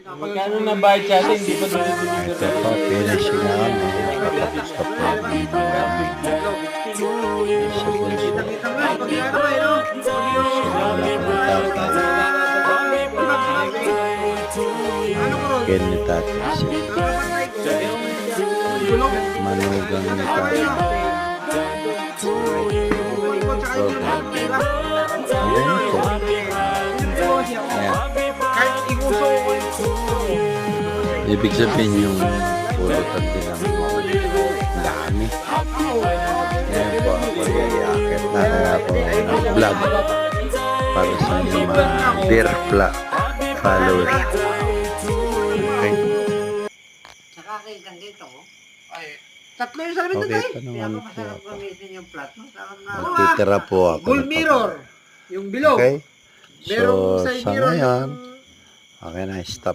Magkano na bayad sa atin? Hindi pa dito. Ito po, finishing na kami. Tapos na po. Ken ni tatay siya. Manugang ni tatay. Ayan po. Ayan. Ibig sabihin yung pulutan din ang dami. Ayan po, ako i-akit na kaya ako vlog para sa inyong mga dear followers. Okay. Nakakailan dito. Tatlo yung salamin Okay tayo. pa Kaya naman ako po masarap ako. gamitin yung plat. Masarap na. Magtitira po ako. Full mirror. Yung bilog. Okay? Merong So, side sa mirror ngayon, yung okay na, stop